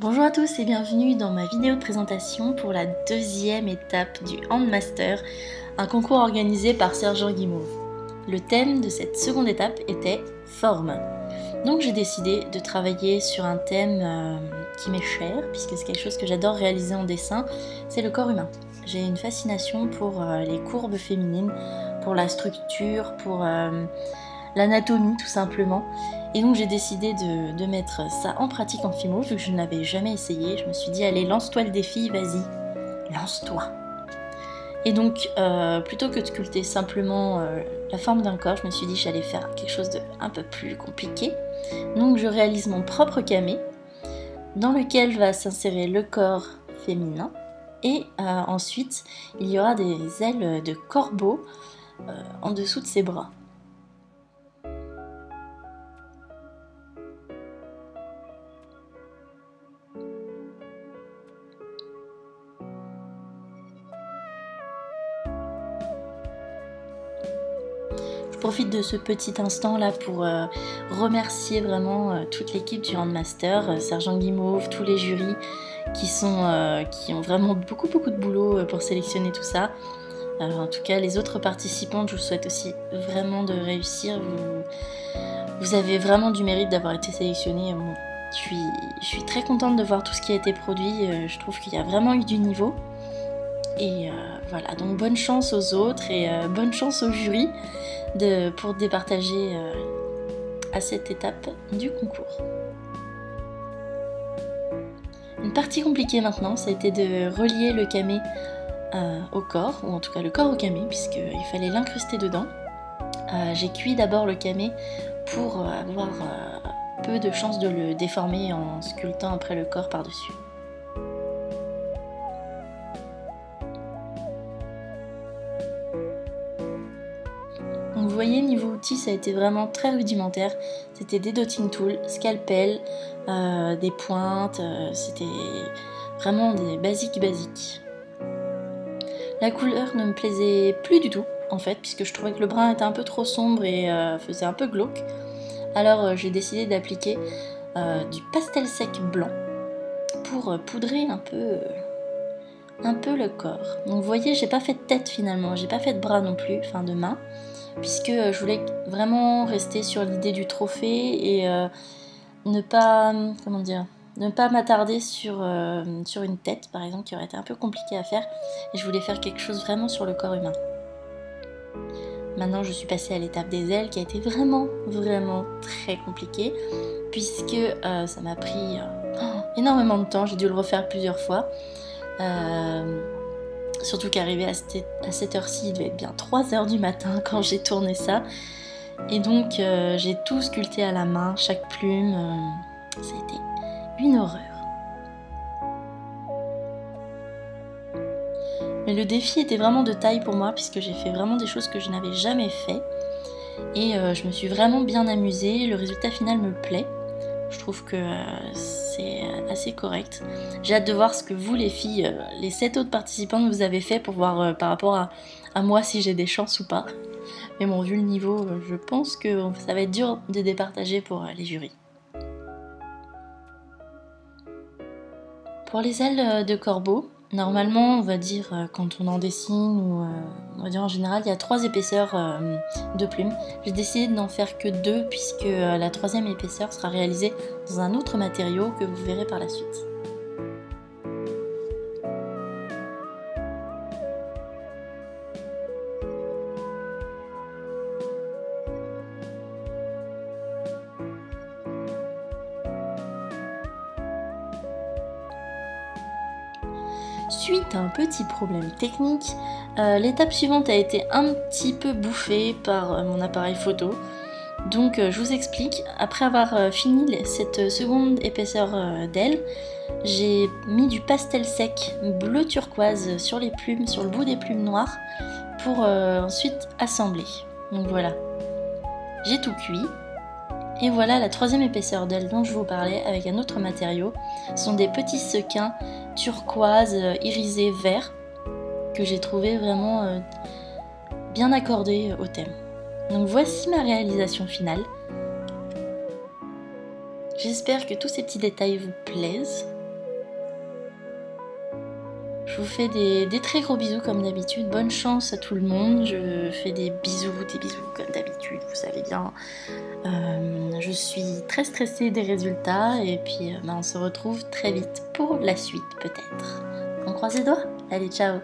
Bonjour à tous et bienvenue dans ma vidéo de présentation pour la deuxième étape du Handmaster, un concours organisé par Sergent Guimauve. Le thème de cette seconde étape était forme. Donc j'ai décidé de travailler sur un thème qui m'est cher, puisque c'est quelque chose que j'adore réaliser en dessin, c'est le corps humain. J'ai une fascination pour les courbes féminines, pour la structure, pour l'anatomie tout simplement. Et donc j'ai décidé de mettre ça en pratique en Fimo, vu que je ne l'avais jamais essayé. Je me suis dit, allez, lance-toi le défi, vas-y, lance-toi. Et donc, plutôt que de sculpter simplement la forme d'un corps, je me suis dit que j'allais faire quelque chose de un peu plus compliqué. Donc je réalise mon propre camé, dans lequel va s'insérer le corps féminin. Et ensuite, il y aura des ailes de corbeau en dessous de ses bras. Je profite de ce petit instant là pour remercier vraiment toute l'équipe du Handmaster, Sergent Guimauve, tous les jurys qui ont vraiment beaucoup de boulot pour sélectionner tout ça. En tout cas, les autres participantes, je vous souhaite aussi vraiment de réussir. Vous avez vraiment du mérite d'avoir été sélectionnés. Bon, je suis très contente de voir tout ce qui a été produit. Je trouve qu'il y a vraiment eu du niveau. Et voilà, donc bonne chance aux autres et bonne chance au jury pour départager à cette étape du concours. Une partie compliquée maintenant, ça a été de relier le camé au corps, ou en tout cas le corps au camé, puisqu'il fallait l'incruster dedans. J'ai cuit d'abord le camé pour avoir peu de chances de le déformer en sculptant après le corps par-dessus. Donc vous voyez, niveau outils, ça a été vraiment très rudimentaire. C'était des dotting tools, scalpel, des pointes, c'était vraiment des basiques. La couleur ne me plaisait plus du tout, en fait, puisque je trouvais que le brun était un peu trop sombre et faisait un peu glauque. Alors j'ai décidé d'appliquer du pastel sec blanc pour poudrer un peu le corps. Donc vous voyez, j'ai pas fait de tête finalement, j'ai pas fait de bras non plus, enfin de main, puisque je voulais vraiment rester sur l'idée du trophée et ne pas m'attarder sur une tête par exemple, qui aurait été un peu compliqué à faire, et je voulais faire quelque chose vraiment sur le corps humain. Maintenant je suis passée à l'étape des ailes, qui a été vraiment très compliquée, puisque ça m'a pris énormément de temps, j'ai dû le refaire plusieurs fois. Surtout qu'arrivé à cette heure-ci, il devait être bien 3h du matin quand j'ai tourné ça. Et donc j'ai tout sculpté à la main, chaque plume, ça a été une horreur. Mais le défi était vraiment de taille pour moi, puisque j'ai fait vraiment des choses que je n'avais jamais fait. Et je me suis vraiment bien amusée, le résultat final me plaît. Je trouve que c'est assez correct. J'ai hâte de voir ce que vous les filles, les 7 autres participantes, vous avez fait pour voir par rapport à moi si j'ai des chances ou pas. Mais bon, vu le niveau, je pense que ça va être dur de départager pour les jurys. Pour les ailes de corbeau, normalement on va dire quand on en dessine ou on va dire en général il y a 3 épaisseurs de plumes. J'ai décidé de n'en faire que 2 puisque la 3e épaisseur sera réalisée dans un autre matériau que vous verrez par la suite. Suite à un petit problème technique, l'étape suivante a été un petit peu bouffée par mon appareil photo. Donc je vous explique, après avoir fini cette seconde épaisseur d'aile, j'ai mis du pastel sec bleu turquoise sur les plumes, sur le bout des plumes noires, pour ensuite assembler. Donc voilà, j'ai tout cuit. Et voilà la 3e épaisseur d'aile dont je vous parlais avec un autre matériau. Ce sont des petits sequins turquoise irisé vert que j'ai trouvé vraiment bien accordés au thème. Donc voici ma réalisation finale. J'espère que tous ces petits détails vous plaisent. Je vous fais des très gros bisous comme d'habitude. Bonne chance à tout le monde. Je fais des bisous comme d'habitude, vous savez bien. Je suis très stressée des résultats et puis on se retrouve très vite pour la suite peut-être. On croise les doigts? Allez, ciao!